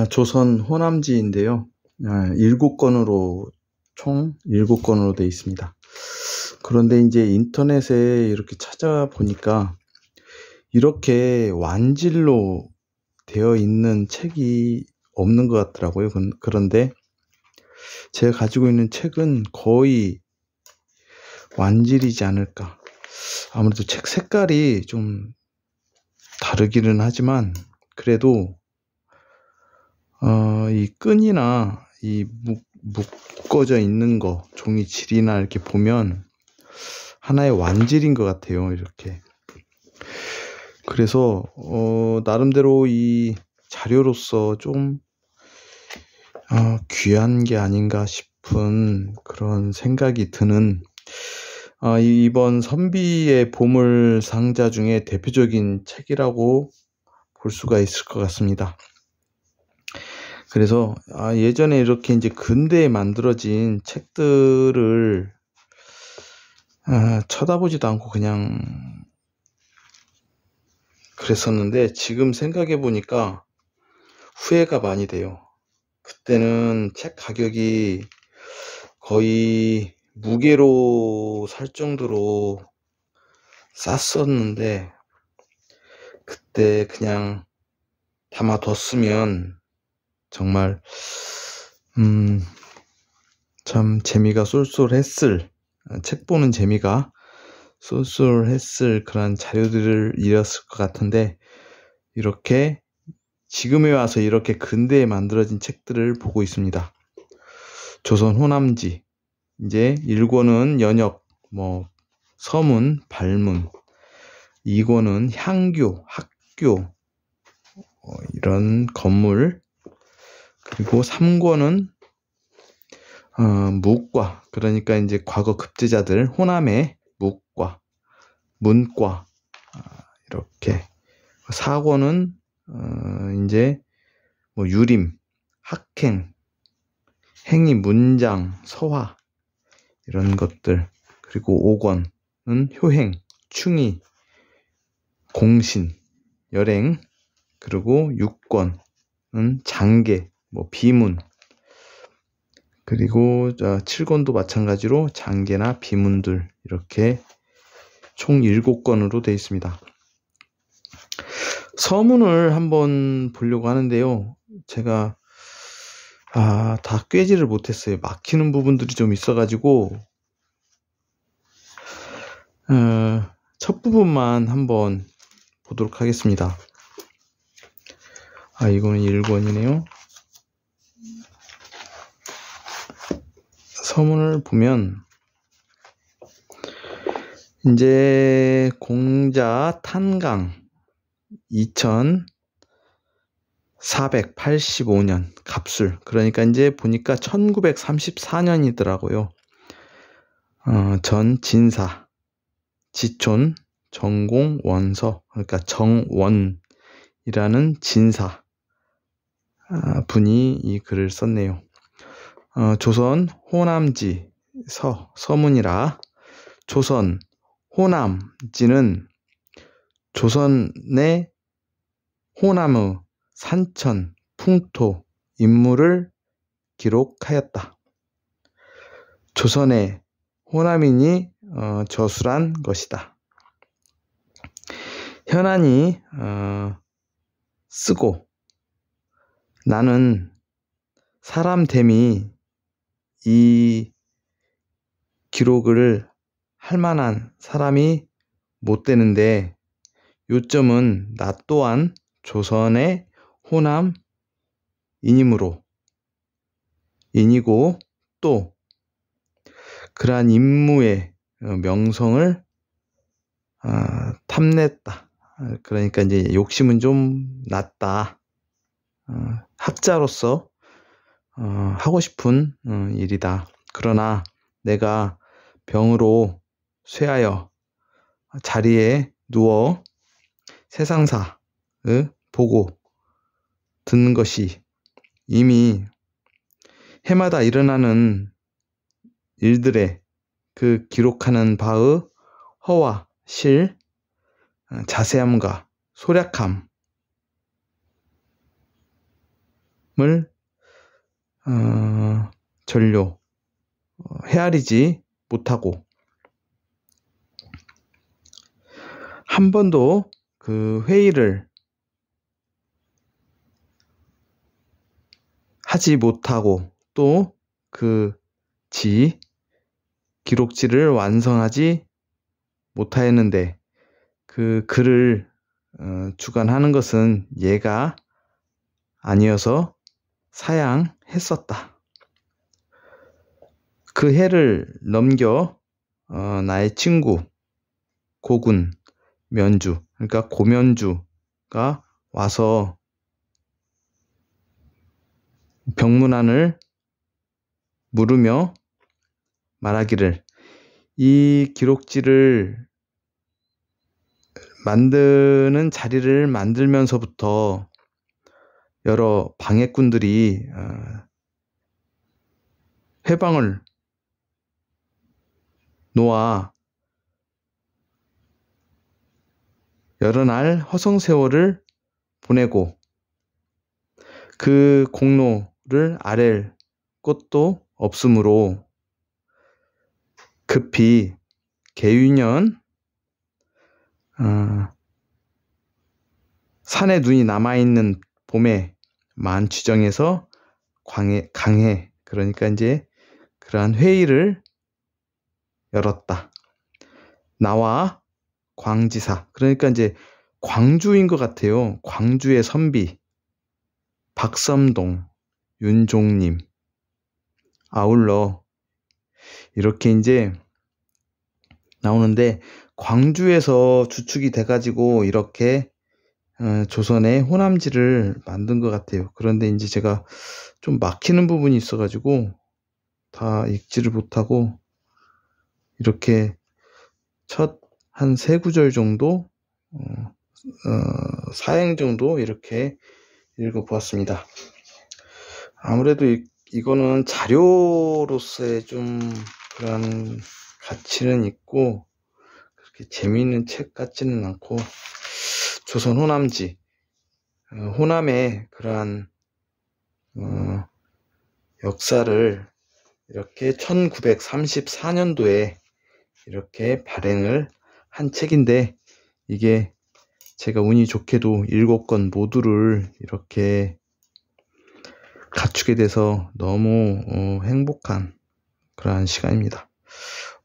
조선 호남지인데요. 7권으로 총 7권으로 되어 있습니다. 그런데 이제 인터넷에 이렇게 찾아보니까 이렇게 완질로 되어 있는 책이 없는 것 같더라고요. 그런데 제가 가지고 있는 책은 거의 완질이지 않을까. 아무래도 책 색깔이 좀 다르기는 하지만 그래도 이 끈이나 이 묶어져 있는 거, 종이 질이나 이렇게 보면 하나의 완질인 것 같아요. 이렇게. 그래서 나름대로 이 자료로서 좀 귀한 게 아닌가 싶은 그런 생각이 드는 이번 선비의 보물 상자 중에 대표적인 책이라고 볼 수가 있을 것 같습니다. 그래서 예전에 이렇게 이제 근대에 만들어진 책들을 쳐다보지도 않고 그냥 그랬었는데 지금 생각해 보니까 후회가 많이 돼요. 그때는 책 가격이 거의 무게로 살 정도로 쌌었는데 그때 그냥 담아뒀으면 정말 참 재미가 쏠쏠했을, 책 보는 재미가 쏠쏠했을 그런 자료들을 잃었을 것 같은데 이렇게 지금에 와서 이렇게 근대에 만들어진 책들을 보고 있습니다. 조선 호남지 이제 1권은 연역, 서문, 발문, 2권은 향교, 학교, 이런 건물, 그리고 3권은 무과, 그러니까 이제 과거 급제자들 호남의 무과, 문과, 이렇게 4권은 이제 유림, 학행, 행위, 문장, 서화 이런 것들, 그리고 5권은 효행, 충의, 공신, 열행, 그리고 6권은 장계, 비문, 그리고 7권도 마찬가지로 장계나 비문들 이렇게 총 7권으로 되어 있습니다. 서문을 한번 보려고 하는데요. 제가 다 꿰지를 못했어요. 막히는 부분들이 좀 있어가지고 첫 부분만 한번 보도록 하겠습니다. 이거는 1권이네요. 서문을 보면 이제 공자 탄강 2485년 갑술, 그러니까 이제 보니까 1934년이더라고요. 전 진사, 지촌, 정공, 원서, 그러니까 정원이라는 진사 분이 이 글을 썼네요. 조선 호남지 서문이라. 조선 호남지는 조선의 호남의 산천, 풍토, 인물을 기록하였다. 조선의 호남인이 저술한 것이다. 현안이 쓰고 나는 사람 됨이 이 기록을 할 만한 사람이 못 되는데 요점은 나 또한 조선의 호남인이므로 인이고 또 그러한 인무의 명성을 탐냈다. 그러니까 이제 욕심은 좀 났다. 학자로서 하고 싶은 일이다. 그러나 내가 병으로 쇠하여 자리에 누워 세상사를 보고 듣는 것이 이미 해마다 일어나는 일들의 그 기록하는 바의 허와 실, 자세함과 소략함, 전료 헤아리지 못하고 한 번도 그 회의를 하지 못하고 또 그 기록지를 완성하지 못하였는데 그 글을 주관하는 것은 얘가 아니어서 사양했었다. 그 해를 넘겨 나의 친구 고군 면주, 그러니까 고면주가 와서 병문안을 물으며 말하기를 이 기록지를 만드는 자리를 만들면서부터 여러 방해꾼들이 회방을 놓아 여러 날 허송세월을 보내고 그 공로를 아랠 것도 없으므로 급히 개유년 산에 눈이 남아있는 봄에 만취정에서 강해 그러니까 이제 그러한 회의를 열었다. 나와 광지사 그러니까 이제 광주인 것 같아요. 광주의 선비 박섬동 윤종님 아울러 이렇게 이제 나오는데 광주에서 주축이 돼가지고 이렇게 조선의 호남지를 만든 것 같아요. 그런데 이제 제가 좀 막히는 부분이 있어가지고 다 읽지를 못하고 이렇게 첫 한 3구절 정도 사행 정도 이렇게 읽어보았습니다. 아무래도 이거는 자료로서의 좀 그런 가치는 있고 그렇게 재미있는 책 같지는 않고 조선 호남지 호남의 그러한 역사를 이렇게 1934년도에 이렇게 발행을 한 책인데 이게 제가 운이 좋게도 7권 모두를 이렇게 갖추게 돼서 너무 행복한 그러한 시간입니다.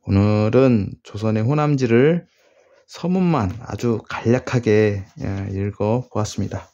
오늘은 조선의 호남지를 서문만 아주 간략하게 읽어 보았습니다.